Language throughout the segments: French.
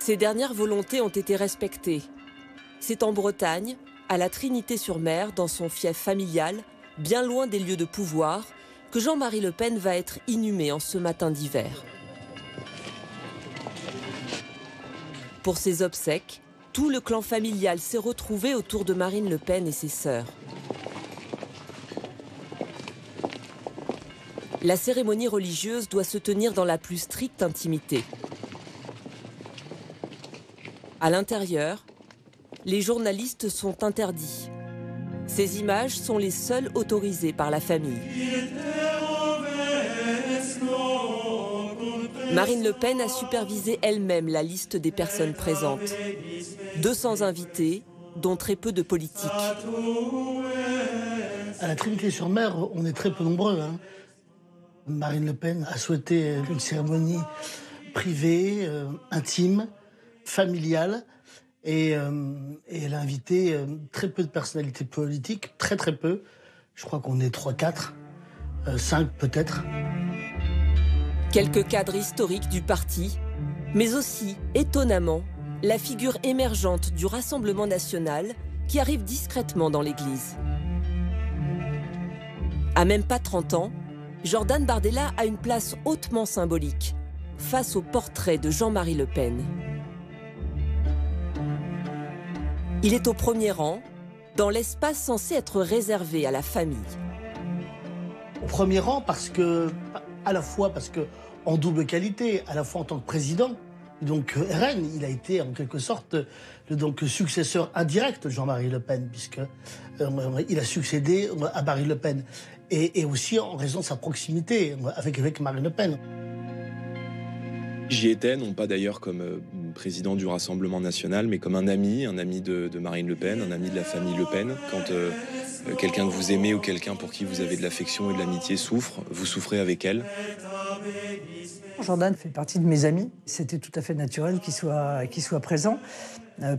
Ces dernières volontés ont été respectées. C'est en Bretagne, à la Trinité-sur-Mer, dans son fief familial, bien loin des lieux de pouvoir, que Jean-Marie Le Pen va être inhumé en ce matin d'hiver. Pour ses obsèques, tout le clan familial s'est retrouvé autour de Marine Le Pen et ses sœurs. La cérémonie religieuse doit se tenir dans la plus stricte intimité. À l'intérieur, les journalistes sont interdits. Ces images sont les seules autorisées par la famille. Marine Le Pen a supervisé elle-même la liste des personnes présentes. 200 invités, dont très peu de politiques. À la Trinité-sur-Mer, on est très peu nombreux. Marine Le Pen a souhaité une cérémonie privée, intime, familiale. Et elle a invité très peu de personnalités politiques, très peu. Je crois qu'on est 3-4, 5 peut-être. Quelques cadres historiques du parti, mais aussi, étonnamment, la figure émergente du Rassemblement national qui arrive discrètement dans l'église. À même pas 30 ans, Jordan Bardella a une place hautement symbolique face au portrait de Jean-Marie Le Pen. Il est au premier rang, dans l'espace censé être réservé à la famille. Au premier rang à la fois parce que en double qualité, à la fois en tant que président, donc RN, il a été en quelque sorte le successeur indirect de Jean-Marie Le Pen, puisque il a succédé à Marine Le Pen, et aussi en raison de sa proximité avec Marine Le Pen. J'y étais, non pas d'ailleurs comme président du Rassemblement national, mais comme un ami de Marine Le Pen, un ami de la famille Le Pen. Quand quelqu'un que vous aimez ou quelqu'un pour qui vous avez de l'affection et de l'amitié souffre, vous souffrez avec elle. Jordan fait partie de mes amis. C'était tout à fait naturel qu'il soit présent,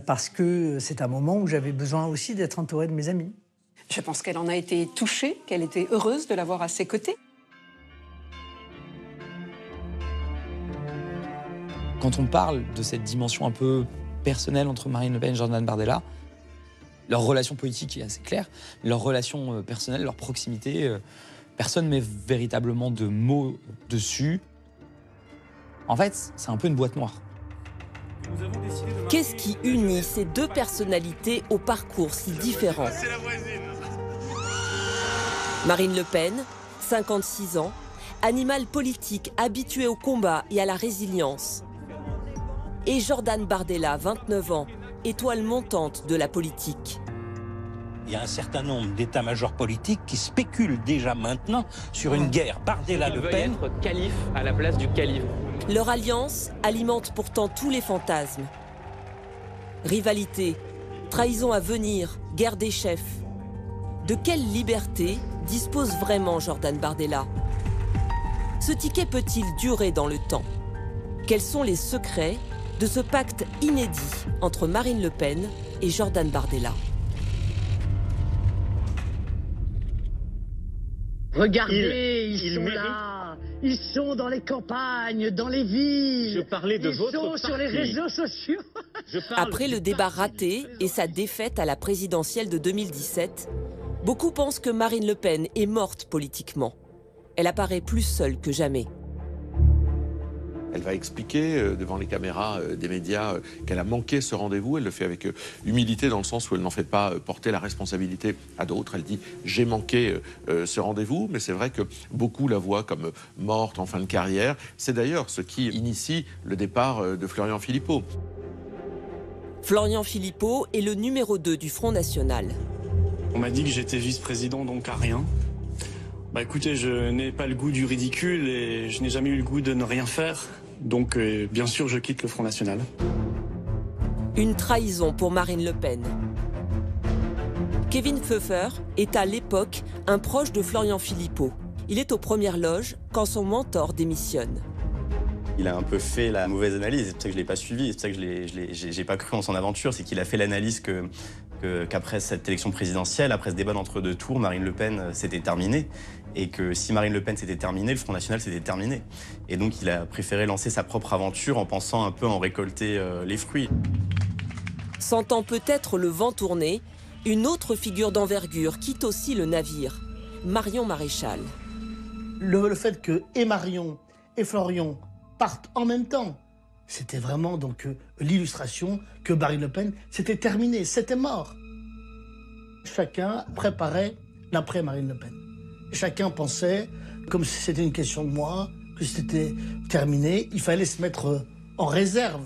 parce que c'est un moment où j'avais besoin aussi d'être entouré de mes amis. Je pense qu'elle en a été touchée, qu'elle était heureuse de l'avoir à ses côtés. Quand on parle de cette dimension un peu personnelle entre Marine Le Pen et Jordan Bardella, leur relation politique est assez claire, leur relation personnelle, leur proximité, personne ne met véritablement de mots dessus. En fait, c'est un peu une boîte noire. Qu'est-ce qui unit ces deux personnalités au parcours si différent? Marine Le Pen, 56 ans, animal politique habitué au combat et à la résilience. Et Jordan Bardella, 29 ans, étoile montante de la politique. Il y a un certain nombre d'états-majors politiques qui spéculent déjà maintenant sur une guerre Bardella-Le Pen. Être calife à la place du calife. Leur alliance alimente pourtant tous les fantasmes. Rivalité, trahison à venir, guerre des chefs. De quelle liberté dispose vraiment Jordan Bardella? Ce ticket peut-il durer dans le temps? Quels sont les secrets de ce pacte inédit entre Marine Le Pen et Jordan Bardella? Regardez, ils sont là. Ils sont dans les campagnes, dans les villes. Je parlais de votre parti. Ils sont sur les réseaux sociaux. Après le débat raté et sa défaite à la présidentielle de 2017, beaucoup pensent que Marine Le Pen est morte politiquement. Elle apparaît plus seule que jamais. Elle va expliquer devant les caméras des médias qu'elle a manqué ce rendez-vous. Elle le fait avec humilité dans le sens où elle n'en fait pas porter la responsabilité à d'autres. Elle dit « j'ai manqué ce rendez-vous », mais c'est vrai que beaucoup la voient comme morte en fin de carrière. C'est d'ailleurs ce qui initie le départ de Florian Philippot. Florian Philippot est le numéro 2 du Front National. On m'a dit que j'étais vice-président, donc à rien. Bah écoutez, je n'ai pas le goût du ridicule et je n'ai jamais eu le goût de ne rien faire. Donc, bien sûr, je quitte le Front National. Une trahison pour Marine Le Pen. Kevin Pfeffer est à l'époque un proche de Florian Philippot. Il est aux premières loges quand son mentor démissionne. Il a un peu fait la mauvaise analyse, c'est pour ça que je ne l'ai pas suivi, c'est pour ça que je n'ai pas cru en son aventure, c'est qu'il a fait l'analyse que Qu'après cette élection présidentielle, après ce débat d'entre-deux tours, Marine Le Pen s'était terminée. Et que si Marine Le Pen s'était terminée, le Front National s'était terminé. Et donc il a préféré lancer sa propre aventure en pensant un peu en récolter les fruits. Sentant peut-être le vent tourner, une autre figure d'envergure quitte aussi le navire, Marion Maréchal. Le fait que et Marion et Florian partent en même temps, c'était vraiment donc l'illustration que Marine Le Pen, c'était terminé, c'était mort. Chacun préparait l'après Marine Le Pen. Chacun pensait, comme si c'était une question de moi, que c'était terminé, il fallait se mettre en réserve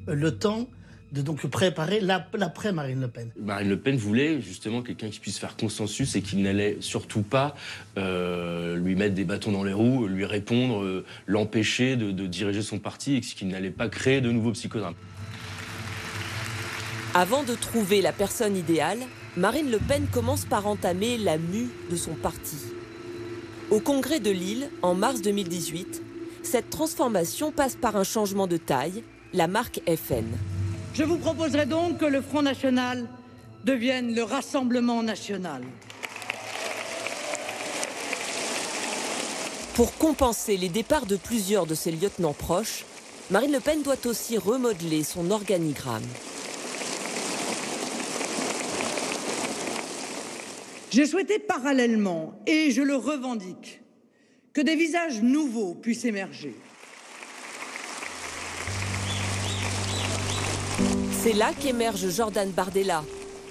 le temps de donc préparer l'après Marine Le Pen. Marine Le Pen voulait justement quelqu'un qui puisse faire consensus et qui n'allait surtout pas lui mettre des bâtons dans les roues, lui répondre, l'empêcher de diriger son parti et qu'il n'allait pas créer de nouveaux psychodrames. Avant de trouver la personne idéale, Marine Le Pen commence par entamer la mue de son parti. Au congrès de Lille, en mars 2018, cette transformation passe par un changement de taille, la marque FN. Je vous proposerai donc que le Front National devienne le Rassemblement National. Pour compenser les départs de plusieurs de ses lieutenants proches, Marine Le Pen doit aussi remodeler son organigramme. J'ai souhaité parallèlement, et je le revendique, que des visages nouveaux puissent émerger. C'est là qu'émerge Jordan Bardella,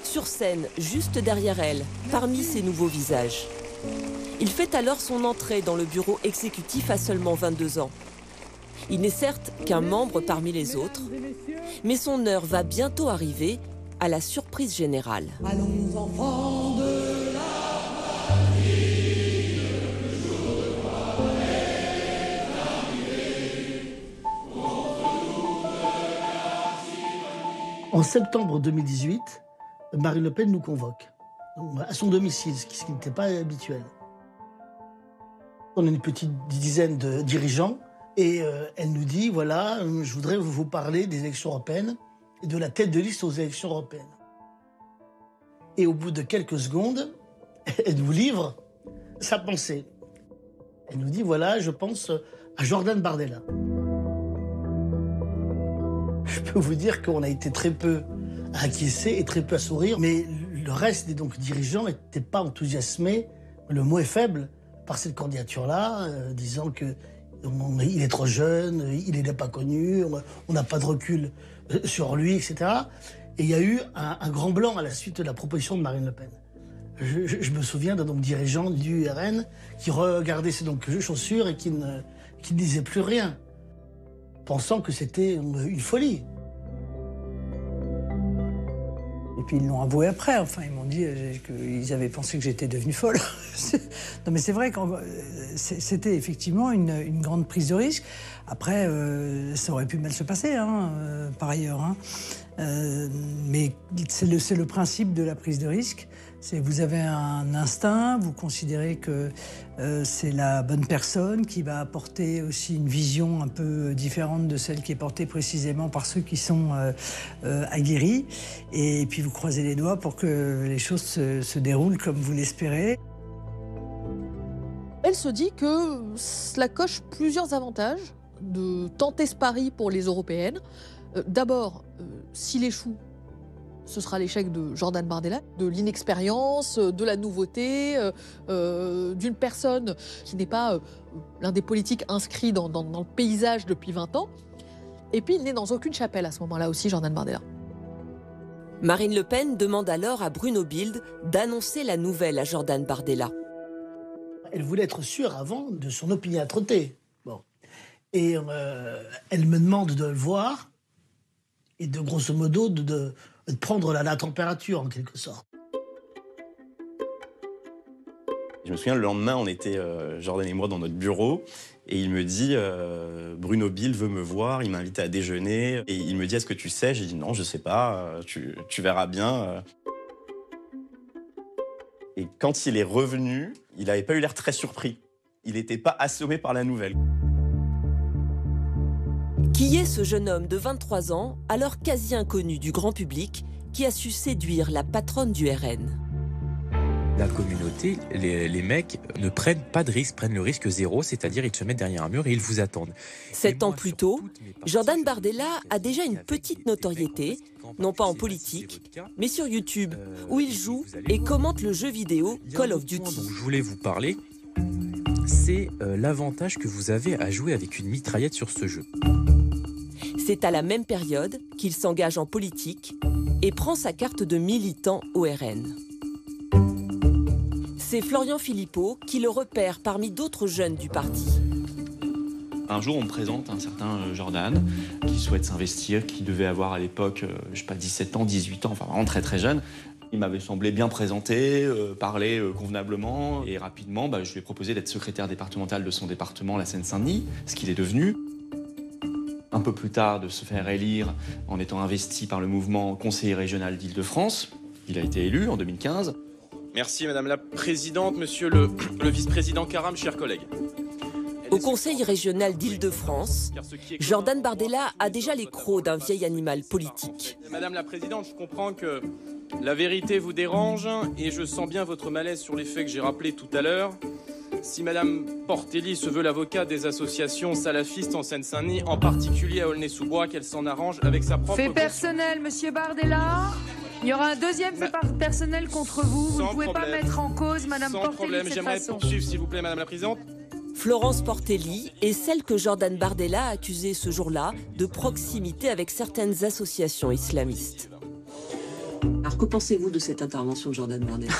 sur scène, juste derrière elle, parmi ces nouveaux visages. Il fait alors son entrée dans le bureau exécutif à seulement 22 ans. Il n'est certes qu'un membre parmi les autres, mais son heure va bientôt arriver à la surprise générale. Allons enfants de En septembre 2018, Marine Le Pen nous convoque à son domicile, ce qui n'était pas habituel. On a une petite dizaine de dirigeants et elle nous dit, voilà, je voudrais vous parler des élections européennes et de la tête de liste aux élections européennes. Et au bout de quelques secondes, elle nous livre sa pensée. Elle nous dit, voilà, je pense à Jordan Bardella. Je peux vous dire qu'on a été très peu à acquiescer et très peu à sourire, mais le reste des dirigeants n'étaient pas enthousiasmés, le mot est faible, par cette candidature-là, disant qu'il est trop jeune, il n'est pas connu, on n'a pas de recul sur lui, etc. Et il y a eu un grand blanc à la suite de la proposition de Marine Le Pen. Je me souviens d'un dirigeant du RN qui regardait ses chaussures et qui ne disait plus rien, pensant que c'était une folie. Et puis ils l'ont avoué après, enfin ils m'ont dit qu'ils avaient pensé que j'étais devenue folle. Non mais c'est vrai que c'était effectivement une grande prise de risque. Après, ça aurait pu mal se passer, par ailleurs. Mais c'est le principe de la prise de risque. C'est vous avez un instinct, vous considérez que c'est la bonne personne qui va apporter aussi une vision un peu différente de celle qui est portée précisément par ceux qui sont aguerris. Et puis vous croisez les doigts pour que les choses se déroulent comme vous l'espérez. Elle se dit que cela coche plusieurs avantages de tenter ce pari pour les européennes. D'abord, s'il échoue, ce sera l'échec de Jordan Bardella, de l'inexpérience, de la nouveauté, d'une personne qui n'est pas l'un des politiques inscrits dans le paysage depuis 20 ans. Et puis, il n'est dans aucune chapelle à ce moment-là aussi, Jordan Bardella. Marine Le Pen demande alors à Bruno Bilde d'annoncer la nouvelle à Jordan Bardella. Elle voulait être sûre avant de son opiniâtreté. Bon. Et elle me demande de le voir et de grosso modo de prendre la température en quelque sorte. Je me souviens, le lendemain, on était, Jordan et moi, dans notre bureau, et il me dit Bruno Bilde veut me voir, il m'a invité à déjeuner, et il me dit est-ce que tu sais? J'ai dit non, je sais pas, tu verras bien. Et quand il est revenu, il n'avait pas eu l'air très surpris. Il n'était pas assommé par la nouvelle. Qui est ce jeune homme de 23 ans, alors quasi inconnu du grand public, qui a su séduire la patronne du RN. La communauté, les mecs ne prennent pas de risque, prennent le risque zéro, c'est-à-dire ils se mettent derrière un mur et ils vous attendent. 7 ans plus tôt, Jordan Bardella a déjà une petite notoriété, non pas en politique, mais sur YouTube, où il joue et commente le jeu vidéo Call of Duty. Dont je voulais vous parler, c'est l'avantage que vous avez à jouer avec une mitraillette sur ce jeu. C'est à la même période qu'il s'engage en politique et prend sa carte de militant au RN. C'est Florian Philippot qui le repère parmi d'autres jeunes du parti. Un jour, on me présente un certain Jordan qui souhaite s'investir, qui devait avoir à l'époque, je sais pas, 17 ans, 18 ans, enfin vraiment très très jeune. Il m'avait semblé bien présenté, parler convenablement et rapidement, je lui ai proposé d'être secrétaire départemental de son département, la Seine-Saint-Denis, ce qu'il est devenu. Un peu plus tard, de se faire élire en étant investi par le mouvement conseiller régional d'Île-de-France. Il a été élu en 2015. Merci Madame la Présidente, Monsieur le Vice-président Karam, chers collègues. Au Conseil régional d'Île-de-France, Jordan Bardella a déjà les crocs d'un vieil animal politique. Madame la Présidente, je comprends que la vérité vous dérange et je sens bien votre malaise sur les faits que j'ai rappelés tout à l'heure. Si Madame Portelli se veut l'avocat des associations salafistes en Seine-Saint-Denis, en particulier à Aulnay-sous-Bois, qu'elle s'en arrange avec sa propre... Fait personnel, Monsieur Bardella. Il y aura un deuxième fait personnel contre vous. Vous ne pouvez pas mettre en cause Madame Portelli. Sans problème, j'aimerais poursuivre s'il vous plaît Madame la Présidente. Florence Portelli est celle que Jordan Bardella a accusée ce jour-là de proximité avec certaines associations islamistes. Alors, que pensez-vous de cette intervention de Jordan Bardella?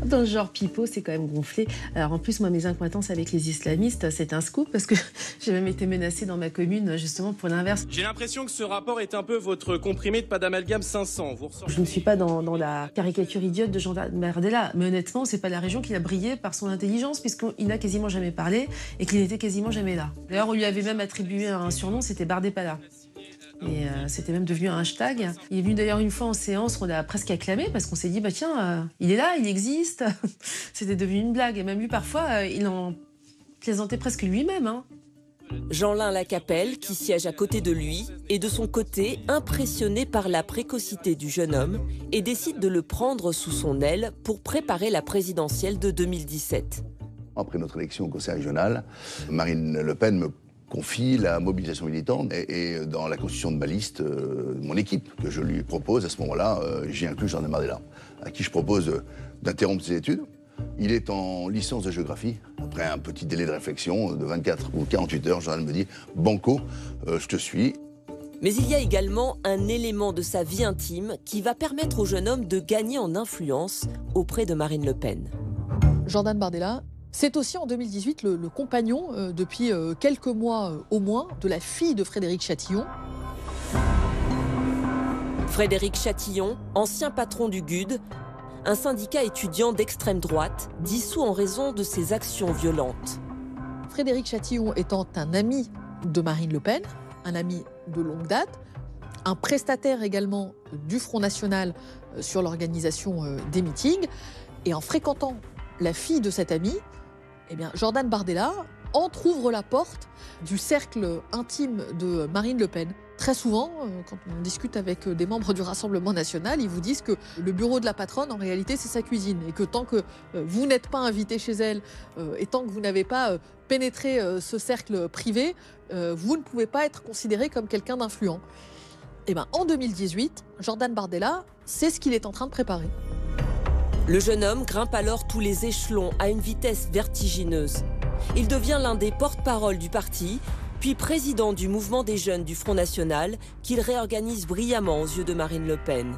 Dans le genre pipeau, c'est quand même gonflé. Alors en plus, moi, mes accointances avec les islamistes, c'est un scoop parce que j'ai même été menacée dans ma commune, justement, pour l'inverse. J'ai l'impression que ce rapport est un peu votre comprimé de pas d'amalgame 500. Je ne suis pas dans la caricature idiote de Jordan Bardella, mais honnêtement, c'est pas la région qui a brillé par son intelligence, puisqu'il n'a quasiment jamais parlé et qu'il n'était quasiment jamais là. D'ailleurs, on lui avait même attribué un surnom, c'était Bardépala. Et c'était même devenu un hashtag. Il est venu d'ailleurs une fois en séance, on l'a presque acclamé parce qu'on s'est dit, tiens, il est là, il existe. C'était devenu une blague. Et même lui, parfois, il en plaisantait presque lui-même. Jeanlin Lacapelle, qui siège à côté de lui, est de son côté impressionné par la précocité du jeune homme et décide de le prendre sous son aile pour préparer la présidentielle de 2017. Après notre élection au Conseil régional, Marine Le Pen me confie la mobilisation militante et dans la constitution de ma liste, mon équipe que je lui propose, à ce moment-là, j'y inclus Jordan Bardella, à qui je propose d'interrompre ses études. Il est en licence de géographie. Après un petit délai de réflexion de 24 ou 48 heures, Jordan me dit « Banco, je te suis ». Mais il y a également un élément de sa vie intime qui va permettre au jeune homme de gagner en influence auprès de Marine Le Pen. Jordan Bardella, c'est aussi en 2018 le compagnon, depuis quelques mois au moins, de la fille de Frédéric Chatillon. Frédéric Chatillon, ancien patron du GUD, un syndicat étudiant d'extrême droite, dissous en raison de ses actions violentes. Frédéric Chatillon étant un ami de Marine Le Pen, un ami de longue date, un prestataire également du Front National sur l'organisation des meetings, et en fréquentant la fille de cet ami, Jordan Bardella entrouvre la porte du cercle intime de Marine Le Pen. Très souvent, quand on discute avec des membres du Rassemblement national, ils vous disent que le bureau de la patronne, en réalité, c'est sa cuisine. Et que tant que vous n'êtes pas invité chez elle et tant que vous n'avez pas pénétré ce cercle privé, vous ne pouvez pas être considéré comme quelqu'un d'influent. En 2018, Jordan Bardella, c'est ce qu'il est en train de préparer. Le jeune homme grimpe alors tous les échelons à une vitesse vertigineuse. Il devient l'un des porte-parole du parti, puis président du mouvement des jeunes du Front National, qu'il réorganise brillamment aux yeux de Marine Le Pen.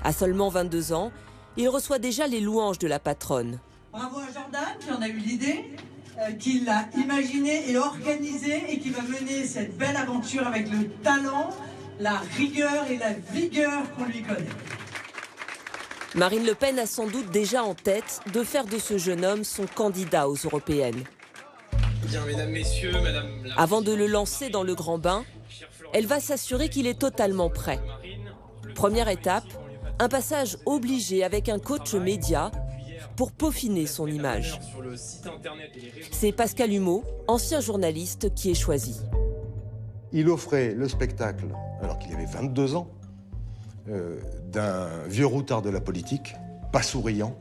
À seulement 22 ans, il reçoit déjà les louanges de la patronne. Bravo à Jordan qui en a eu l'idée, qui l'a imaginé et organisé et qui va mener cette belle aventure avec le talent, la rigueur et la vigueur qu'on lui connaît. Marine Le Pen a sans doute déjà en tête de faire de ce jeune homme son candidat aux européennes. Bien, mesdames, messieurs, madame... Avant de le lancer dans le grand bain, elle va s'assurer qu'il est totalement prêt. Première étape, un passage obligé avec un coach média pour peaufiner son image. C'est Pascal Humeau, ancien journaliste, qui est choisi. Il offrait le spectacle, alors qu'il avait 22 ans, d'un vieux routard de la politique, pas souriant,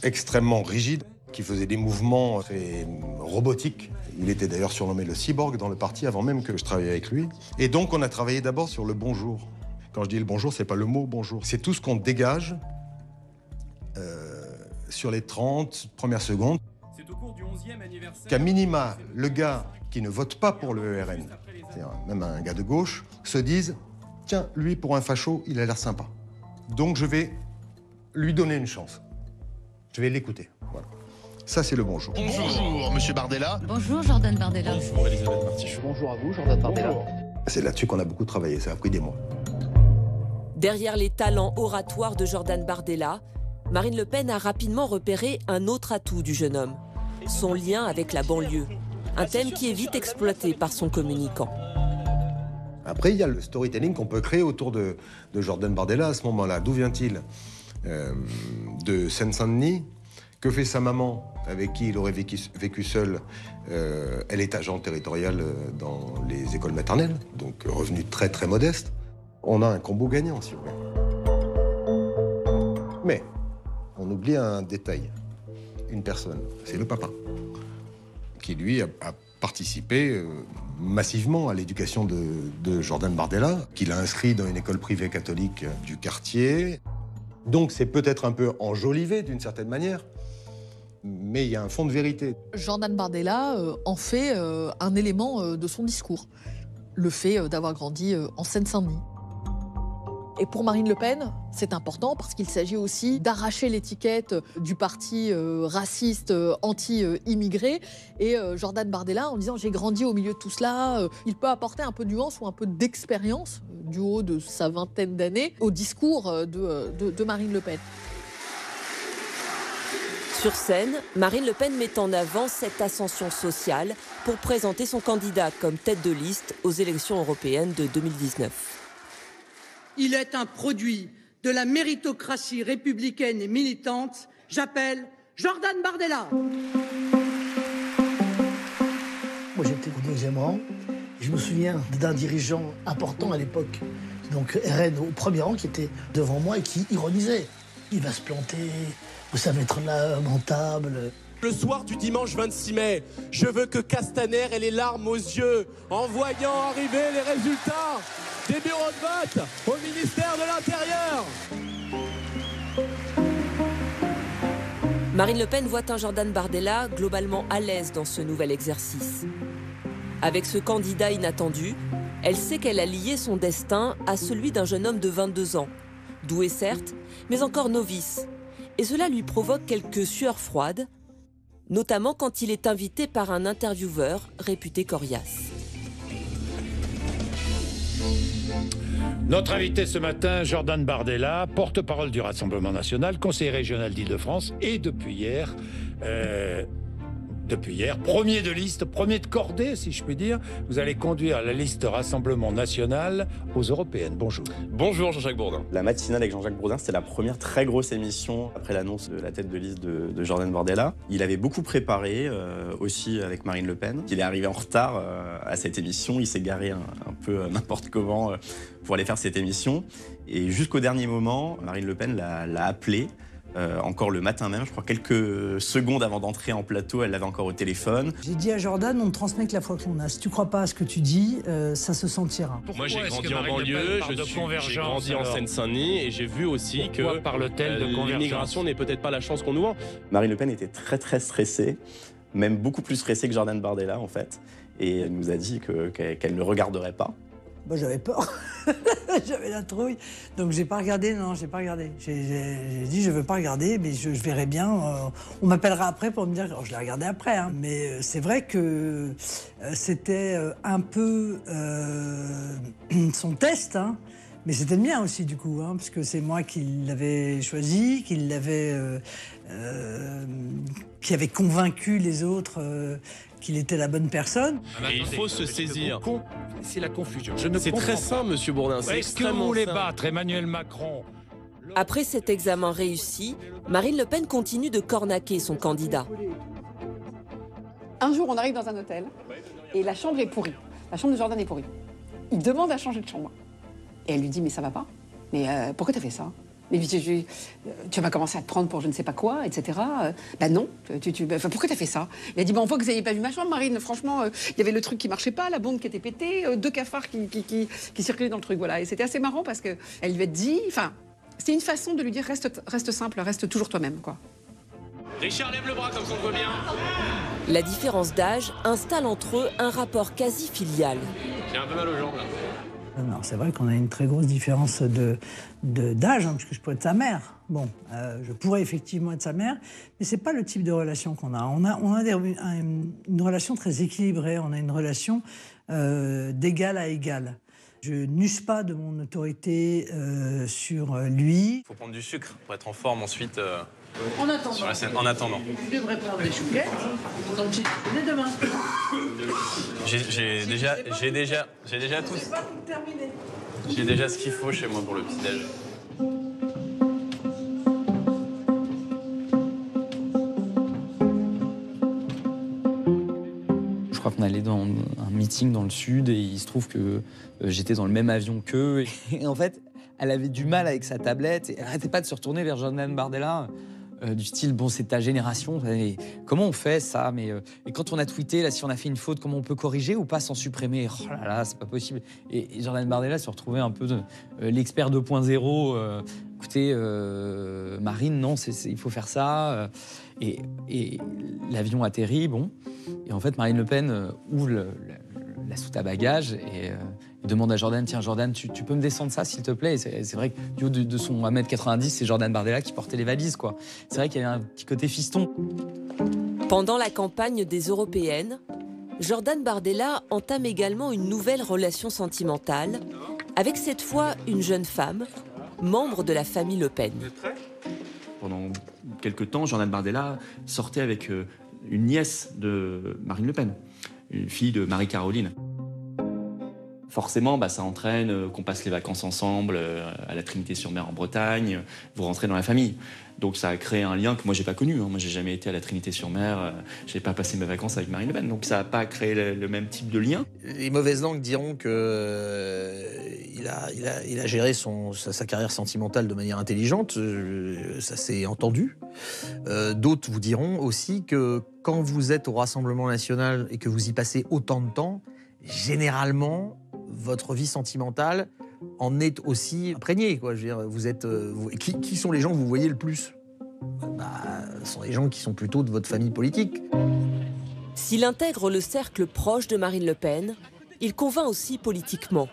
extrêmement rigide, qui faisait des mouvements très robotiques. Il était d'ailleurs surnommé le cyborg dans le parti avant même que je travaille avec lui. Et donc on a travaillé d'abord sur le bonjour. Quand je dis le bonjour, c'est pas le mot bonjour. C'est tout ce qu'on dégage sur les 30 premières secondes. C'est au cours du 11e anniversaire. Qu'à minima, le gars qui ne vote pas pour le RN, c'est-à-dire même un gars de gauche, se dise « Tiens, lui, pour un facho, il a l'air sympa. Donc je vais lui donner une chance. Je vais l'écouter. » Voilà. Ça, c'est le bonjour. Bonjour, monsieur Bardella. Bonjour, Jordan Bardella. Bonjour, Elisabeth Martichoux. Bonjour à vous, Jordan Bardella. C'est là-dessus qu'on a beaucoup travaillé, ça a pris des mois. Derrière les talents oratoires de Jordan Bardella, Marine Le Pen a rapidement repéré un autre atout du jeune homme, son lien avec la banlieue, un thème qui est vite exploité par son communicant. Après, il y a le storytelling qu'on peut créer autour de Jordan Bardella à ce moment-là. D'où vient-il? De Seine-Saint-Denis. Que fait sa maman, avec qui il aurait vécu seul? Elle est agente territoriale dans les écoles maternelles, donc revenu très très modeste. On a un combo gagnant, si vous voulez. Mais on oublie un détail. Une personne, c'est le papa, qui lui a participé massivement à l'éducation de Jordan Bardella, qu'il a inscrit dans une école privée catholique du quartier. Donc c'est peut-être un peu enjolivé d'une certaine manière, mais il y a un fond de vérité. Jordan Bardella en fait un élément de son discours, le fait d'avoir grandi en Seine-Saint-Denis. Et pour Marine Le Pen, c'est important parce qu'il s'agit aussi d'arracher l'étiquette du parti raciste, anti-immigré. Et Jordan Bardella, en disant « j'ai grandi au milieu de tout cela », il peut apporter un peu de nuance ou un peu d'expérience du haut de sa vingtaine d'années au discours de Marine Le Pen. Sur scène, Marine Le Pen met en avant cette ascension sociale pour présenter son candidat comme tête de liste aux élections européennes de 2019. Il est un produit de la méritocratie républicaine et militante. J'appelle Jordan Bardella. Moi, j'étais au deuxième rang. Je me souviens d'un dirigeant important à l'époque, donc RN au premier rang, qui était devant moi et qui ironisait. Il va se planter, ça va être lamentable. Le soir du dimanche 26 mai, je veux que Castaner ait les larmes aux yeux en voyant arriver les résultats des bureaux de vote au ministère de l'Intérieur. Marine Le Pen voit un Jordan Bardella globalement à l'aise dans ce nouvel exercice. Avec ce candidat inattendu, elle sait qu'elle a lié son destin à celui d'un jeune homme de 22 ans, doué certes, mais encore novice. Et cela lui provoque quelques sueurs froides, notamment quand il est invité par un intervieweur réputé coriace. Notre invité ce matin, Jordan Bardella, porte-parole du Rassemblement national, conseiller régional d'Île-de-France et depuis hier, premier de liste, premier de cordée, si je puis dire. Vous allez conduire la liste Rassemblement national aux européennes. Bonjour. Bonjour Jean-Jacques Bourdin. La matinale avec Jean-Jacques Bourdin, c'était la première très grosse émission après l'annonce de la tête de liste de Jordan Bardella. Il avait beaucoup préparé, aussi avec Marine Le Pen. Il est arrivé en retard à cette émission, il s'est garé un peu n'importe comment pour aller faire cette émission. Et jusqu'au dernier moment, Marine Le Pen l'a appelé. Encore le matin même, je crois quelques secondes avant d'entrer en plateau, elle l'avait encore au téléphone. J'ai dit à Jordan, on ne transmet que la foi que l'on a. Si tu ne crois pas à ce que tu dis, ça se sentira. Moi j'ai grandi en banlieue, j'ai grandi en Seine-Saint-Denis et j'ai vu aussi que parle-t-elle de l'immigration n'est peut-être pas la chance qu'on nous vend. Marine Le Pen était très très stressée, même beaucoup plus stressée que Jordan Bardella en fait. Et elle nous a dit qu'elle ne regarderait pas. Bah, j'avais peur, j'avais la trouille, donc j'ai pas regardé, non, j'ai pas regardé. J'ai dit je veux pas regarder, mais je verrai bien, on m'appellera après pour me dire, je l'ai regardé après, hein. Mais c'est vrai que c'était un peu son test, hein. Mais c'était le mien aussi du coup, hein, parce que c'est moi qui l'avais choisi, qui avait convaincu les autres qu'il était la bonne personne. Et il faut se saisir. C'est la confusion. C'est très simple, monsieur Bourdin. Est-ce que vous voulez battre Emmanuel Macron? Après cet examen réussi, Marine Le Pen continue de cornaquer son candidat. Un jour, on arrive dans un hôtel et la chambre est pourrie. La chambre de Jordan est pourrie. Il demande à changer de chambre. Et elle lui dit, mais ça va pas? Mais pourquoi t'as fait ça? Mais tu vas commencer à te prendre pour je ne sais pas quoi, etc. Ben non. Pourquoi t'as fait ça? Il a dit, on voit que vous n'avez pas vu ma chambre, Marine. Franchement, il y avait le truc qui marchait pas, la bombe qui était pétée, 2 cafards qui circulaient dans le truc. Voilà. Et c'était assez marrant parce qu'elle lui a dit... Enfin, c'était une façon de lui dire, reste simple, reste toujours toi-même, quoi. Richard, lève le bras comme ça on le voit bien. La différence d'âge installe entre eux un rapport quasi filial. J'ai un peu mal aux jambes, là. Non, c'est vrai qu'on a une très grosse différence d'âge, puisque je pourrais être sa mère. Bon, je pourrais effectivement être sa mère, mais c'est pas le type de relation qu'on a. On a une relation très équilibrée, on a une relation d'égal à égal. Je n'use pas de mon autorité sur lui. Il faut prendre du sucre pour être en forme ensuite En attendant. sur la scène. En attendant. Je devrais prendre des chouquettes. Ton petit déjeuner demain. J'ai déjà tout. C'est pas pour terminer. J'ai déjà ce qu'il faut chez moi pour le petit-déj. Je crois qu'on allait dans un meeting dans le sud et il se trouve que j'étais dans le même avion qu'eux. Et en fait, elle avait du mal avec sa tablette et elle n'arrêtait pas de se retourner vers Jordan Bardella. Du style, bon, c'est ta génération, et comment on fait ça? Et quand on a tweeté, là, si on a fait une faute, comment on peut corriger ou pas sans supprimer? Oh là là, c'est pas possible. Et Jordan Bardella se retrouvait un peu l'expert 2.0. Écoutez, Marine, non, il faut faire ça. Et l'avion atterrit, bon. Et en fait, Marine Le Pen ouvre la soute à bagages et demande à Jordan, tiens Jordan, tu peux me descendre ça s'il te plaît? Et c'est vrai que du haut de son 1m90, c'est Jordan Bardella qui portait les valises, quoi. C'est vrai qu'il y avait un petit côté fiston. Pendant la campagne des européennes, Jordan Bardella entame également une nouvelle relation sentimentale avec cette fois une jeune femme, membre de la famille Le Pen. Pendant quelques temps, Jordan Bardella sortait avec une nièce de Marine Le Pen, une fille de Marie-Caroline. Forcément, ça entraîne qu'on passe les vacances ensemble à la Trinité-sur-Mer en Bretagne, vous rentrez dans la famille. Donc ça a créé un lien que moi j'ai pas connu. Moi j'ai jamais été à la Trinité-sur-Mer, j'ai pas passé mes vacances avec Marine Le Pen, donc ça a pas créé le même type de lien. Les mauvaises langues diront que il a géré sa carrière sentimentale de manière intelligente, ça s'est entendu. D'autres vous diront aussi que quand vous êtes au Rassemblement National et que vous y passez autant de temps, généralement votre vie sentimentale en est aussi imprégnée, quoi. Je veux dire, qui sont les gens que vous voyez le plus? Ce sont les gens qui sont plutôt de votre famille politique. S'il intègre le cercle proche de Marine Le Pen, il convainc aussi politiquement.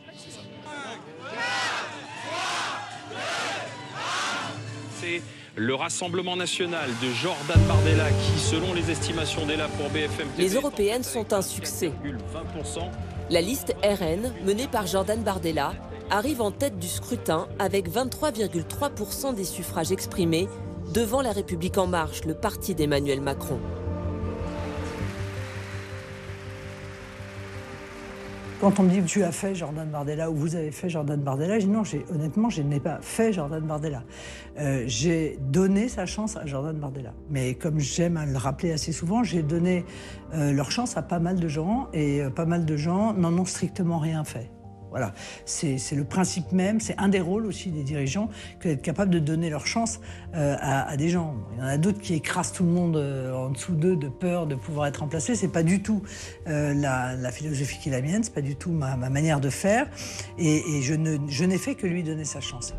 C'est le Rassemblement national de Jordan Bardella qui, selon les estimations d'Ella pour BFM TV, les européennes sont un succès. 20%. La liste RN, menée par Jordan Bardella, arrive en tête du scrutin avec 23,3% des suffrages exprimés devant La République En Marche, le parti d'Emmanuel Macron. Quand on me dit tu as fait Jordan Bardella ou vous avez fait Jordan Bardella, je dis non, honnêtement, je n'ai pas fait Jordan Bardella. J'ai donné sa chance à Jordan Bardella. Mais comme j'aime à le rappeler assez souvent, j'ai donné leur chance à pas mal de gens et pas mal de gens n'en ont strictement rien fait. Voilà, c'est le principe même, c'est un des rôles aussi des dirigeants que d'être capable de donner leur chance à des gens. Il y en a d'autres qui écrasent tout le monde en dessous d'eux de peur de pouvoir être remplacés. C'est pas du tout la philosophie qui est la mienne, c'est pas du tout ma manière de faire. Et je n'ai fait que lui donner sa chance.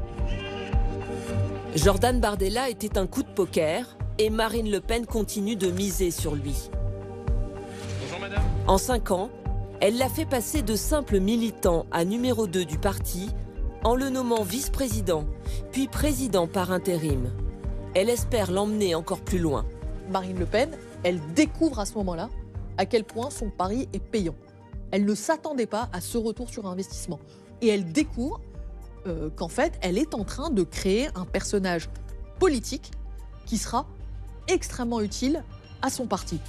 Jordan Bardella était un coup de poker et Marine Le Pen continue de miser sur lui. Bonjour madame. En 5 ans, elle l'a fait passer de simple militant à numéro 2 du parti en le nommant vice-président, puis président par intérim. Elle espère l'emmener encore plus loin. Marine Le Pen, elle découvre à ce moment-là à quel point son pari est payant. Elle ne s'attendait pas à ce retour sur investissement. Et elle découvre qu'en fait, elle est en train de créer un personnage politique qui sera extrêmement utile à son parti.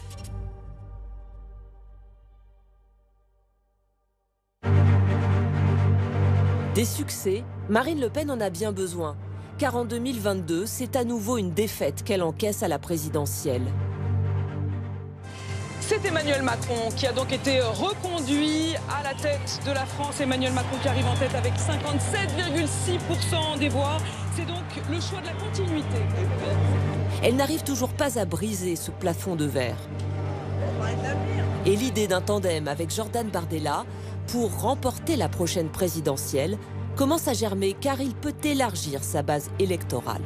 Des succès, Marine Le Pen en a bien besoin, car en 2022, c'est à nouveau une défaite qu'elle encaisse à la présidentielle. C'est Emmanuel Macron qui a donc été reconduit à la tête de la France. Emmanuel Macron qui arrive en tête avec 57,6% des voix. C'est donc le choix de la continuité. Elle n'arrive toujours pas à briser ce plafond de verre. Et l'idée d'un tandem avec Jordan Bardella pour remporter la prochaine présidentielle commence à germer car il peut élargir sa base électorale.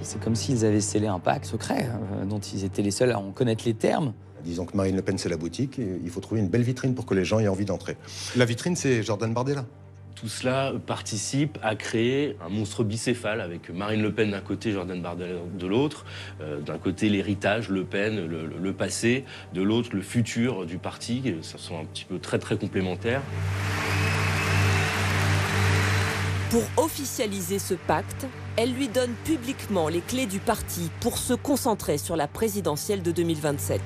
C'est comme s'ils avaient scellé un pacte secret dont ils étaient les seuls à en connaître les termes. Disons que Marine Le Pen, c'est la boutique, et il faut trouver une belle vitrine pour que les gens aient envie d'entrer. La vitrine, c'est Jordan Bardella. Tout cela participe à créer un monstre bicéphale avec Marine Le Pen d'un côté, Jordan Bardella de l'autre. D'un côté, l'héritage, Le Pen, le passé. De l'autre, le futur du parti. Ça sont un petit peu très complémentaires. Pour officialiser ce pacte, elle lui donne publiquement les clés du parti pour se concentrer sur la présidentielle de 2027.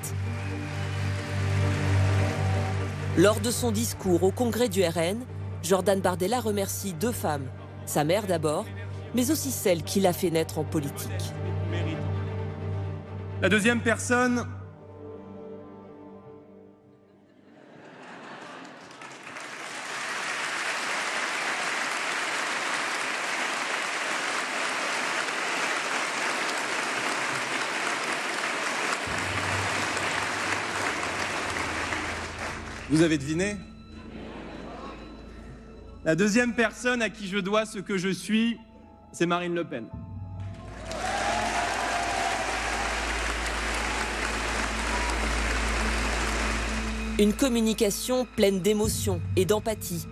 Lors de son discours au congrès du RN, Jordan Bardella remercie 2 femmes, sa mère d'abord, mais aussi celle qui l'a fait naître en politique. La deuxième personne... Vous avez deviné? La deuxième personne à qui je dois ce que je suis, c'est Marine Le Pen. Une communication pleine d'émotion et d'empathie.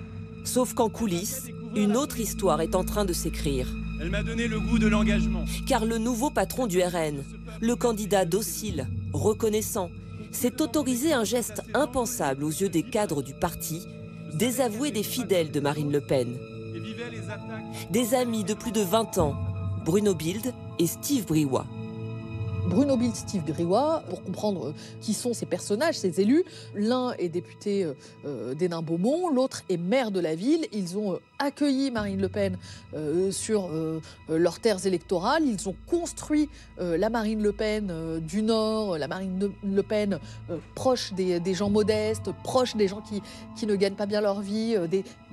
Sauf qu'en coulisses, une autre histoire est en train de s'écrire. Elle m'a donné le goût de l'engagement. Car le nouveau patron du RN, le candidat docile, reconnaissant, s'est autorisé un geste impensable aux yeux des cadres du parti, désavouer des fidèles de Marine Le Pen. Des amis de plus de 20 ans, Bruno Bilde et Steve Briouat. Bruno Bilde, Steve Briouat, pour comprendre qui sont ces personnages, ces élus. L'un est député d'Hénin-Beaumont, l'autre est maire de la ville. Ils ont accueilli Marine Le Pen sur leurs terres électorales. Ils ont construit la Marine Le Pen du Nord, la Marine Le Pen proche des gens modestes, proche des gens qui ne gagnent pas bien leur vie,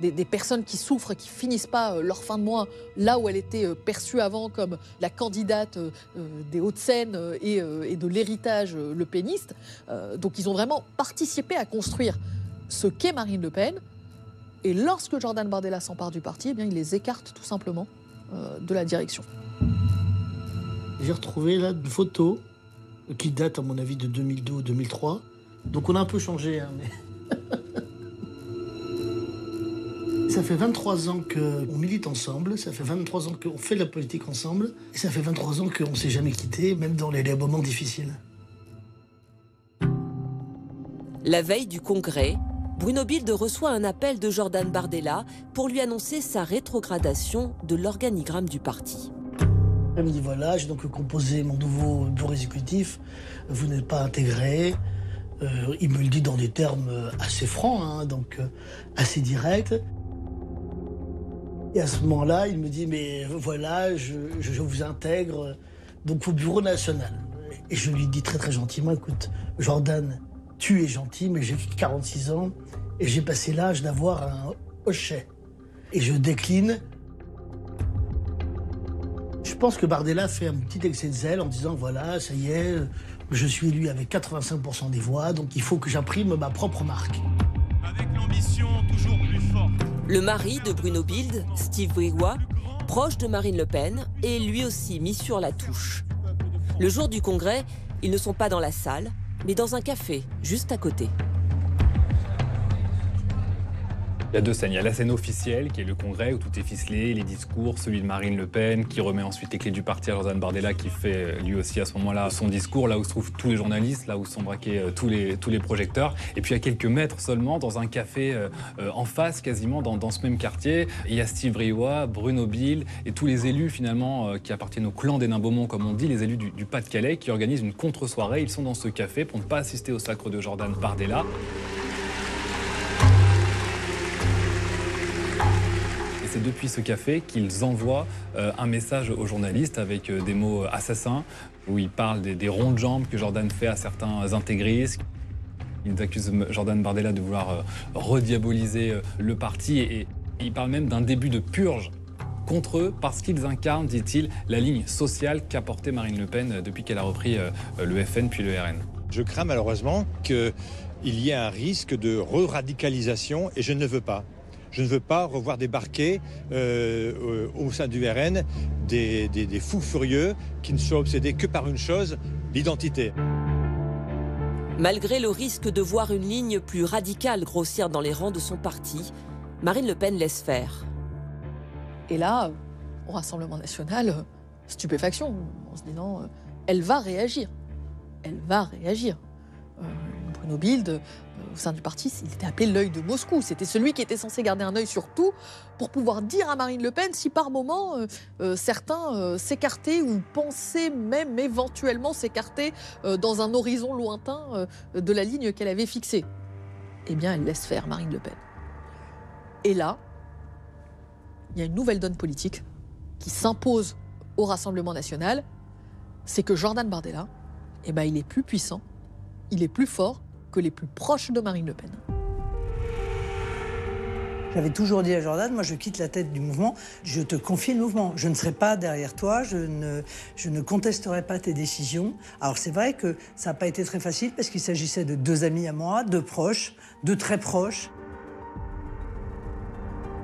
des personnes qui souffrent, qui finissent pas leur fin de mois là où elle était perçue avant comme la candidate des Hauts-de-Seine et de l'héritage lepéniste. Donc ils ont vraiment participé à construire ce qu'est Marine Le Pen. Et lorsque Jordan Bardella s'empare du parti, eh bien, il les écarte tout simplement de la direction. J'ai retrouvé là une photo qui date à mon avis de 2002 ou 2003. Donc on a un peu changé. Hein, mais... Ça fait 23 ans qu'on milite ensemble, ça fait 23 ans qu'on fait de la politique ensemble, et ça fait 23 ans qu'on ne s'est jamais quitté, même dans les moments difficiles. La veille du congrès, Bruno Bilde reçoit un appel de Jordan Bardella pour lui annoncer sa rétrogradation de l'organigramme du parti. Elle me dit voilà, j'ai donc composé mon nouveau bureau exécutif, vous n'êtes pas intégré. Il me le dit dans des termes assez francs, hein, donc assez directs. Et à ce moment-là, il me dit mais voilà, je vous intègre donc au bureau national. Et je lui dis très gentiment, écoute, Jordan, tu es gentil, mais j'ai 46 ans et j'ai passé l'âge d'avoir un hochet. Et je décline. Je pense que Bardella fait un petit excès de zèle en disant voilà, ça y est, je suis élu avec 85% des voix, donc il faut que j'imprime ma propre marque. Avec l'ambition toujours plus forte. Le mari de Bruno Bilde, Steve Briouat, proche de Marine Le Pen, est lui aussi mis sur la touche. Le jour du congrès, ils ne sont pas dans la salle, mais dans un café, juste à côté. Il y a 2 scènes. Il y a la scène officielle, qui est le congrès, où tout est ficelé, les discours, celui de Marine Le Pen, qui remet ensuite les clés du parti à Jordan Bardella, qui fait lui aussi à ce moment-là son discours, là où se trouvent tous les journalistes, là où sont braqués tous les projecteurs. Et puis à quelques mètres seulement, dans un café en face, quasiment, dans ce même quartier, il y a Steve Briouat, Bruno Bilde et tous les élus finalement qui appartiennent au clan d'Hénin-Beaumont, comme on dit, les élus du Pas-de-Calais, qui organisent une contre-soirée. Ils sont dans ce café pour ne pas assister au sacre de Jordan Bardella. C'est depuis ce café qu'ils envoient un message aux journalistes avec des mots assassins, où ils parlent des ronds de jambes que Jordan fait à certains intégristes. Ils accusent Jordan Bardella de vouloir rediaboliser le parti et ils parlent même d'un début de purge contre eux parce qu'ils incarnent, dit-il, la ligne sociale qu'a portée Marine Le Pen depuis qu'elle a repris le FN puis le RN. Je crains malheureusement qu'il y ait un risque de re-radicalisation et je ne veux pas. Je ne veux pas revoir débarquer au sein du RN des fous furieux qui ne soient obsédés que par une chose, l'identité. Malgré le risque de voir une ligne plus radicale grossir dans les rangs de son parti, Marine Le Pen laisse faire. Et là, au Rassemblement national, stupéfaction, en se disant, elle va réagir. Elle va réagir. Bruno Bilde, au sein du parti, il était appelé l'œil de Moscou. C'était celui qui était censé garder un œil sur tout pour pouvoir dire à Marine Le Pen si par moment certains s'écartaient ou pensaient même éventuellement s'écarter dans un horizon lointain de la ligne qu'elle avait fixée. Eh bien, elle laisse faire Marine Le Pen. Et là, il y a une nouvelle donne politique qui s'impose au Rassemblement national, c'est que Jordan Bardella, eh ben, il est plus puissant, il est plus fort que les plus proches de Marine Le Pen. J'avais toujours dit à Jordan, moi je quitte la tête du mouvement, je te confie le mouvement. Je ne serai pas derrière toi, je ne contesterai pas tes décisions. Alors c'est vrai que ça n'a pas été très facile parce qu'il s'agissait de 2 amis à moi, 2 proches, 2 très proches.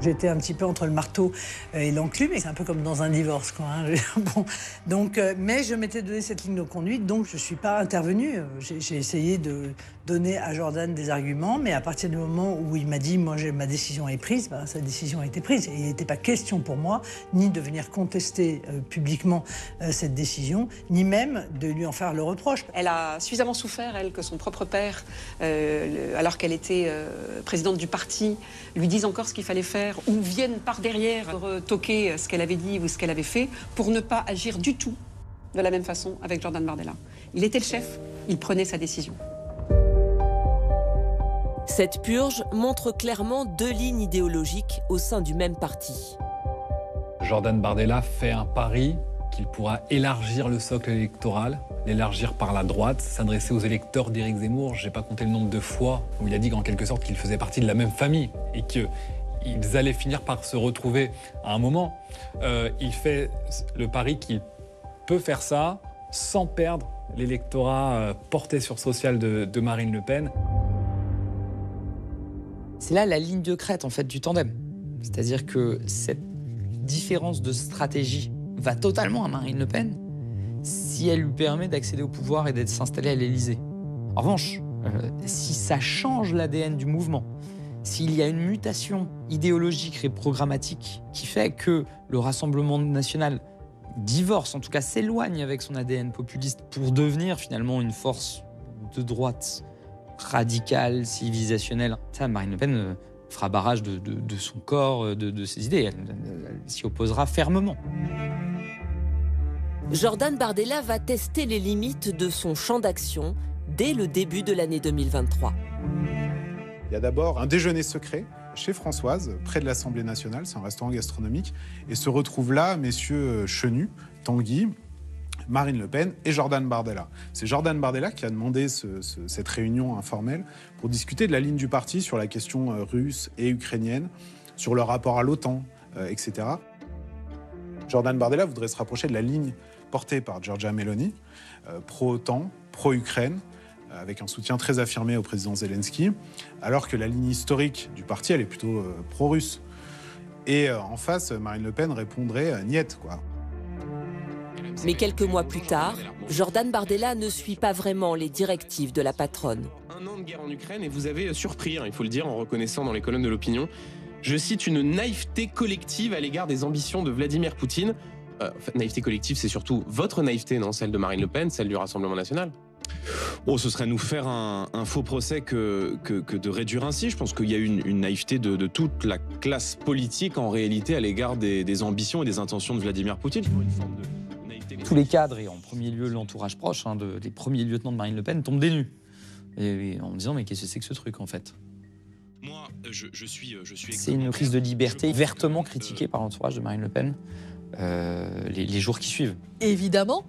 J'étais un petit peu entre le marteau et l'enclume, et c'est un peu comme dans un divorce, quoi. Hein. Bon, donc, mais je m'étais donné cette ligne de conduite, donc je ne suis pas intervenue. J'ai essayé de donner à Jordan des arguments, mais à partir du moment où il m'a dit « moi, ma décision est prise », ben, sa décision a été prise. Et il n'était pas question pour moi ni de venir contester publiquement cette décision, ni même de lui en faire le reproche. Elle a suffisamment souffert, elle, que son propre père, alors qu'elle était présidente du parti, lui dise encore ce qu'il fallait faire, ou viennent par derrière toquer ce qu'elle avait dit ou ce qu'elle avait fait, pour ne pas agir du tout de la même façon avec Jordan Bardella. Il était le chef, il prenait sa décision. Cette purge montre clairement 2 lignes idéologiques au sein du même parti. Jordan Bardella fait un pari qu'il pourra élargir le socle électoral, l'élargir par la droite, s'adresser aux électeurs d'Éric Zemmour. Je n'ai pas compté le nombre de fois où il a dit qu'en quelque sorte qu'il faisait partie de la même famille et qu'ils allaient finir par se retrouver à un moment. Il fait le pari qu'il peut faire ça sans perdre l'électorat porté sur social de Marine Le Pen. C'est là la ligne de crête en fait du tandem. C'est-à-dire que cette différence de stratégie va totalement à Marine Le Pen si elle lui permet d'accéder au pouvoir et d'être s'installer à l'Élysée. En revanche, si ça change l'ADN du mouvement, s'il y a une mutation idéologique et programmatique qui fait que le Rassemblement national divorce, en tout cas s'éloigne avec son ADN populiste pour devenir finalement une force de droite radicale, civilisationnelle, ça, Marine Le Pen fera barrage de son corps, de ses idées. Elle s'y opposera fermement. Jordan Bardella va tester les limites de son champ d'action dès le début de l'année 2023. Il y a d'abord un déjeuner secret chez Françoise, près de l'Assemblée nationale, c'est un restaurant gastronomique, et se retrouvent là messieurs Chenu, Tanguy, Marine Le Pen et Jordan Bardella. C'est Jordan Bardella qui a demandé cette réunion informelle pour discuter de la ligne du parti sur la question russe et ukrainienne, sur le rapport à l'OTAN, etc. Jordan Bardella voudrait se rapprocher de la ligne portée par Giorgia Meloni, pro-OTAN, pro-Ukraine, avec un soutien très affirmé au président Zelensky, alors que la ligne historique du parti, elle est plutôt pro-russe. Et en face, Marine Le Pen répondrait « niet », quoi. Mais quelques mois plus tard, Jordan Bardella ne suit pas vraiment les directives de la patronne. 1 an de guerre en Ukraine et vous avez surpris, il faut le dire, en reconnaissant dans les colonnes de l'opinion, je cite, une naïveté collective à l'égard des ambitions de Vladimir Poutine. Naïveté collective, c'est surtout votre naïveté, non, celle de Marine Le Pen, celle du Rassemblement national. Oh, ce serait nous faire un faux procès que de réduire ainsi. Je pense qu'il y a une naïveté de toute la classe politique en réalité à l'égard des ambitions et des intentions de Vladimir Poutine. Tous les cadres, et en premier lieu l'entourage proche, des premiers lieutenants de Marine Le Pen, tombent des nues. Et en me disant, mais qu'est-ce que c'est que ce truc en fait? Moi, je suis c'est une crise de liberté vertement critiquée par l'entourage de Marine Le Pen les jours qui suivent. Évidemment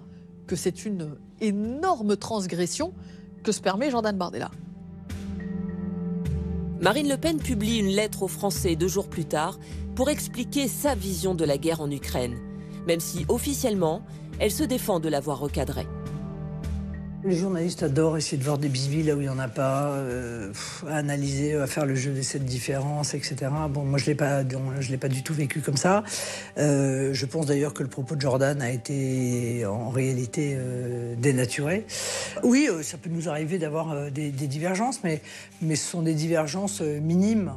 que c'est une énorme transgression que se permet Jordan Bardella. Marine Le Pen publie une lettre aux Français 2 jours plus tard pour expliquer sa vision de la guerre en Ukraine, même si officiellement, elle se défend de l'avoir recadrée. Les journalistes adorent essayer de voir des bisbilles là où il n'y en a pas, à analyser, à faire le jeu des 7 différences, etc. Bon, moi, je ne l'ai pas du tout vécu comme ça. Je pense d'ailleurs que le propos de Jordan a été en réalité dénaturé. Oui, ça peut nous arriver d'avoir des divergences, mais ce sont des divergences minimes.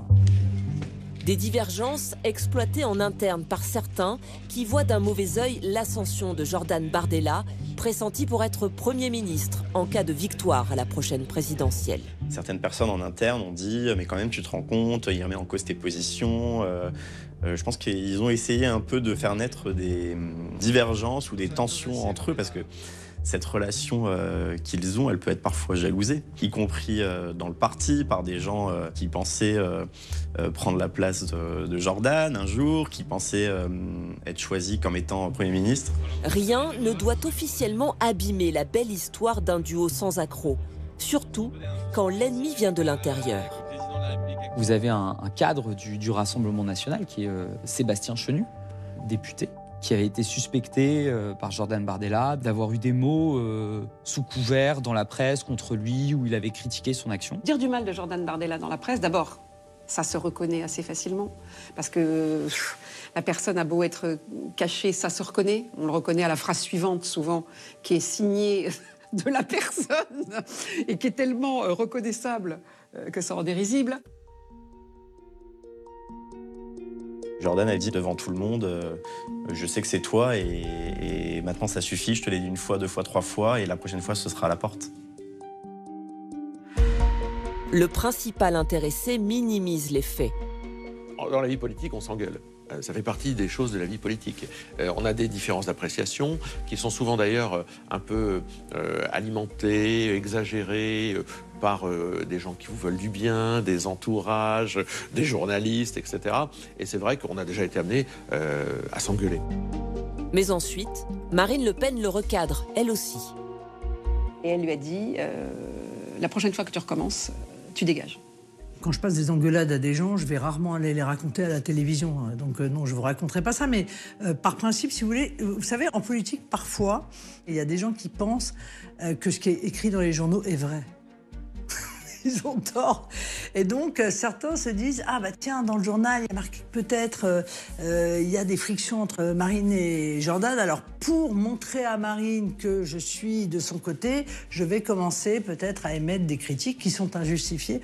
Des divergences exploitées en interne par certains qui voient d'un mauvais œil l'ascension de Jordan Bardella, pressenti pour être Premier ministre en cas de victoire à la prochaine présidentielle. Certaines personnes en interne ont dit « mais quand même tu te rends compte, il remet en cause tes positions ». Je pense qu'ils ont essayé un peu de faire naître des divergences ou des tensions entre eux parce que cette relation qu'ils ont, elle peut être parfois jalousée, y compris dans le parti, par des gens qui pensaient prendre la place de Jordan un jour, qui pensaient être choisis comme étant Premier ministre. Rien ne doit officiellement abîmer la belle histoire d'un duo sans accroc, surtout quand l'ennemi vient de l'intérieur. Vous avez un cadre du Rassemblement national qui est Sébastien Chenu, député, qui avait été suspecté par Jordan Bardella d'avoir eu des mots sous couvert dans la presse contre lui, où il avait critiqué son action. Dire du mal de Jordan Bardella dans la presse, d'abord, ça se reconnaît assez facilement. Parce que la personne a beau être cachée, ça se reconnaît. On le reconnaît à la phrase suivante, souvent, qui est signée de la personne et qui est tellement reconnaissable que ça rend risible. Jordan a dit devant tout le monde je sais que c'est toi et maintenant ça suffit, je te l'ai dit 1 fois, 2 fois, 3 fois et la prochaine fois ce sera à la porte. Le principal intéressé minimise les faits. Dans la vie politique, on s'engueule. Ça fait partie des choses de la vie politique. On a des différences d'appréciation qui sont souvent d'ailleurs un peu alimentées, exagérées par des gens qui vous veulent du bien, des entourages, des journalistes, etc. Et c'est vrai qu'on a déjà été amené à s'engueuler. Mais ensuite, Marine Le Pen le recadre, elle aussi. Et elle lui a dit la prochaine fois que tu recommences, tu dégages. Quand je passe des engueulades à des gens, je vais rarement aller les raconter à la télévision. Donc non, je ne vous raconterai pas ça. Mais par principe, si vous voulez, vous savez, en politique, parfois, il y a des gens qui pensent que ce qui est écrit dans les journaux est vrai. Ils ont tort. Et donc, certains se disent « Ah, bah tiens, dans le journal, il y a marqué peut-être il y a des frictions entre Marine et Jordan. Alors, pour montrer à Marine que je suis de son côté, je vais commencer peut-être à émettre des critiques qui sont injustifiées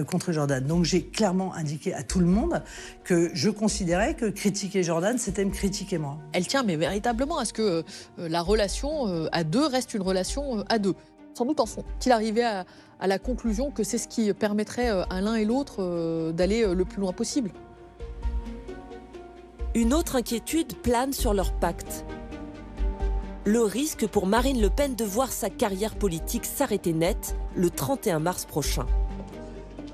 contre Jordan. » Donc, j'ai clairement indiqué à tout le monde que je considérais que critiquer Jordan, c'était me critiquer moi. Elle tient mais véritablement à ce que la relation à deux reste une relation à deux. Sans doute en sont-ils arrivés à la conclusion que c'est ce qui permettrait à l'un et l'autre d'aller le plus loin possible. Une autre inquiétude plane sur leur pacte. Le risque pour Marine Le Pen de voir sa carrière politique s'arrêter net le 31 mars prochain.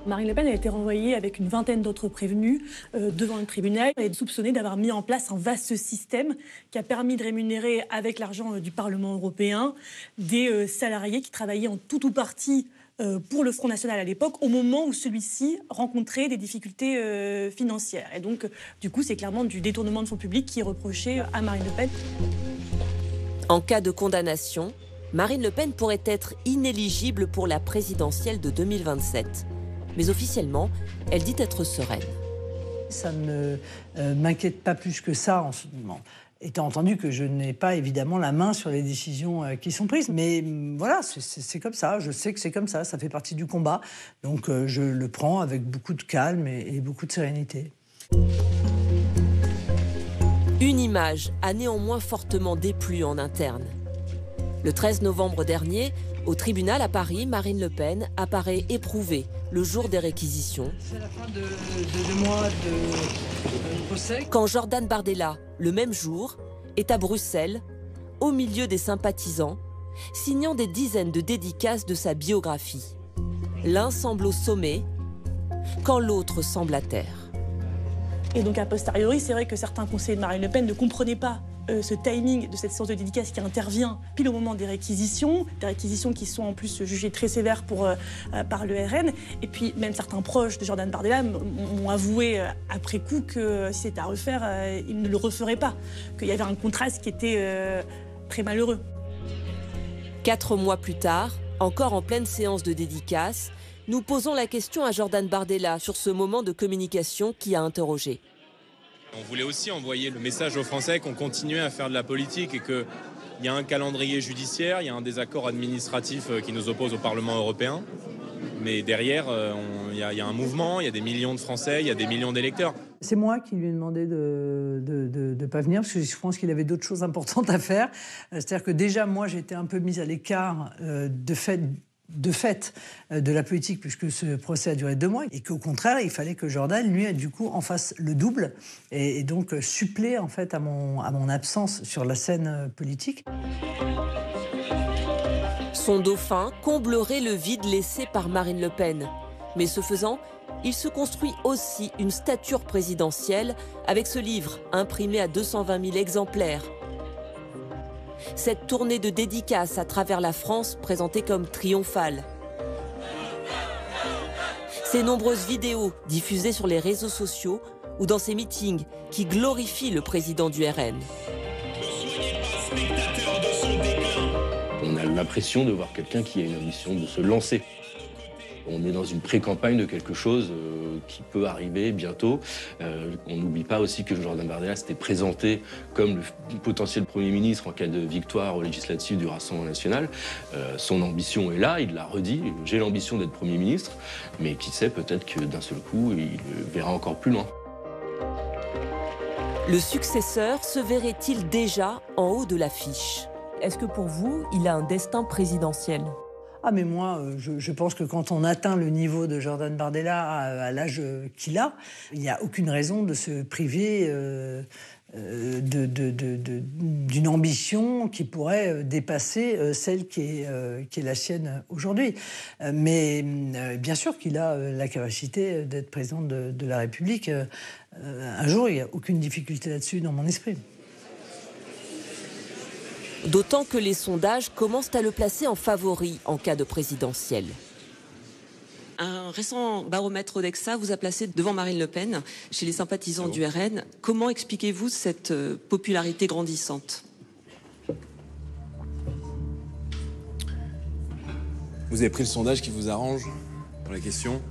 Marine Le Pen a été renvoyée avec une vingtaine d'autres prévenus devant le tribunal et soupçonnée d'avoir mis en place un vaste système qui a permis de rémunérer avec l'argent du Parlement européen des salariés qui travaillaient en tout ou partie pour le Front National à l'époque, au moment où celui-ci rencontrait des difficultés financières. Et donc, du coup, c'est clairement du détournement de fonds publics qui est reproché à Marine Le Pen. En cas de condamnation, Marine Le Pen pourrait être inéligible pour la présidentielle de 2027. Mais officiellement, elle dit être sereine. Ça ne m'inquiète pas plus que ça, en ce moment. Étant entendu que je n'ai pas évidemment la main sur les décisions qui sont prises. Mais voilà, c'est comme ça, je sais que c'est comme ça fait partie du combat. Donc je le prends avec beaucoup de calme et beaucoup de sérénité. Une image a néanmoins fortement déplu en interne. Le 13 novembre dernier, au tribunal à Paris, Marine Le Pen apparaît éprouvée le jour des réquisitions. C'est la fin de mois de procès. Quand Jordan Bardella, le même jour, est à Bruxelles, au milieu des sympathisants, signant des dizaines de dédicaces de sa biographie. L'un semble au sommet, quand l'autre semble à terre. Et donc, a posteriori, c'est vrai que certains conseillers de Marine Le Pen ne comprenaient pas ce timing de cette séance de dédicace qui intervient pile au moment des réquisitions qui sont en plus jugées très sévères par le RN. Et puis même certains proches de Jordan Bardella m'ont avoué après coup que si c'était à refaire, ils ne le referaient pas, qu'il y avait un contraste qui était très malheureux. 4 mois plus tard, encore en pleine séance de dédicace, nous posons la question à Jordan Bardella sur ce moment de communication qui a interrogé. On voulait aussi envoyer le message aux Français qu'on continuait à faire de la politique et qu'il y a un calendrier judiciaire, il y a un désaccord administratif qui nous oppose au Parlement européen. Mais derrière, il y a un mouvement, il y a des millions de Français, il y a des millions d'électeurs. C'est moi qui lui ai demandé de pas venir, parce que je pense qu'il avait d'autres choses importantes à faire. C'est-à-dire que déjà, moi, j'étais un peu mise à l'écart de fait de la politique, puisque ce procès a duré 2 mois, et qu'au contraire, il fallait que Jordan, lui, du coup, en fasse le double, et donc suppléer, en fait, à mon absence sur la scène politique. Son dauphin comblerait le vide laissé par Marine Le Pen. Mais ce faisant, il se construit aussi une stature présidentielle avec ce livre imprimé à 220 000 exemplaires. Cette tournée de dédicaces à travers la France présentée comme triomphale. Ces nombreuses vidéos diffusées sur les réseaux sociaux ou dans ces meetings qui glorifient le président du RN. On a l'impression de voir quelqu'un qui a une ambition de se lancer. On est dans une pré-campagne de quelque chose qui peut arriver bientôt. On n'oublie pas aussi que Jordan Bardella s'était présenté comme le potentiel Premier ministre en cas de victoire aux législatives du Rassemblement national. Son ambition est là, il l'a redit. J'ai l'ambition d'être Premier ministre, mais qui sait, peut-être que d'un seul coup, il verra encore plus loin. Le successeur se verrait-il déjà en haut de l'affiche ? Est-ce que pour vous, il a un destin présidentiel ? Ah mais moi, je pense que quand on atteint le niveau de Jordan Bardella à l'âge qu'il a, il n'y a aucune raison de se priver d'une ambition qui pourrait dépasser celle qui est la sienne aujourd'hui. Mais bien sûr qu'il a la capacité d'être président de la République un jour, il n'y a aucune difficulté là-dessus dans mon esprit. D'autant que les sondages commencent à le placer en favori en cas de présidentielle. Un récent baromètre Odexa vous a placé devant Marine Le Pen chez les sympathisants du RN. Comment expliquez-vous cette popularité grandissante ? Vous avez pris le sondage qui vous arrange pour la question.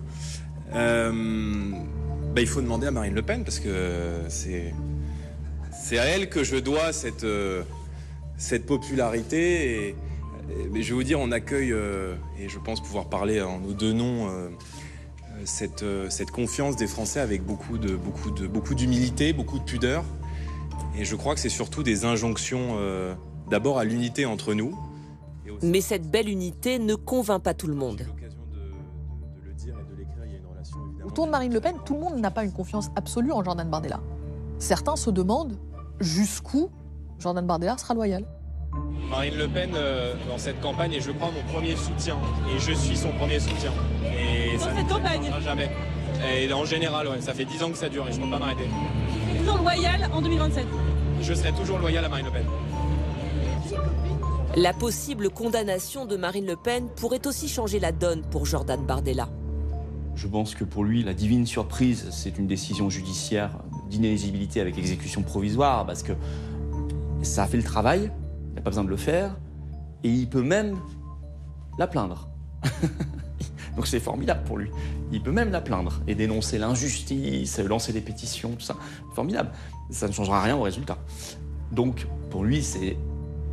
Il faut demander à Marine Le Pen parce que c'est à elle que je dois cette popularité. Mais je vais vous dire, on accueille, et je pense pouvoir parler en nos deux noms, cette confiance des Français avec beaucoup d'humilité, beaucoup de pudeur. Et je crois que c'est surtout des injonctions d'abord à l'unité entre nous. Mais cette belle unité ne convainc pas tout le monde. Autour de Marine Le Pen, tout le monde n'a pas une confiance absolue en Jordan Bardella. Certains se demandent jusqu'où Jordan Bardella sera loyal. Marine Le Pen, dans cette campagne, et je prends mon premier soutien. Et je suis son premier soutien. Et dans cette campagne jamais. Et en général, ouais, ça fait 10 ans que ça dure et je ne peux pas m'arrêter. Toujours loyal en 2027. Je serai toujours loyal à Marine Le Pen. La possible condamnation de Marine Le Pen pourrait aussi changer la donne pour Jordan Bardella. Je pense que pour lui, la divine surprise, c'est une décision judiciaire d'inéligibilité avec exécution provisoire, parce que ça a fait le travail, il n'a pas besoin de le faire, et il peut même la plaindre. Donc c'est formidable pour lui. Il peut même la plaindre et dénoncer l'injustice, lancer des pétitions, tout ça. Formidable. Ça ne changera rien au résultat. Donc pour lui, c'est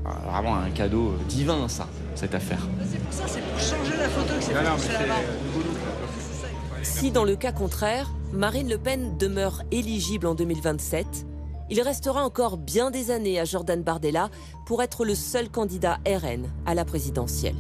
vraiment un cadeau divin, ça, cette affaire. C'est pour ça, c'est pour changer la photo que c'est fait là-bas. Si dans le cas contraire, Marine Le Pen demeure éligible en 2027, il restera encore bien des années à Jordan Bardella pour être le seul candidat RN à la présidentielle.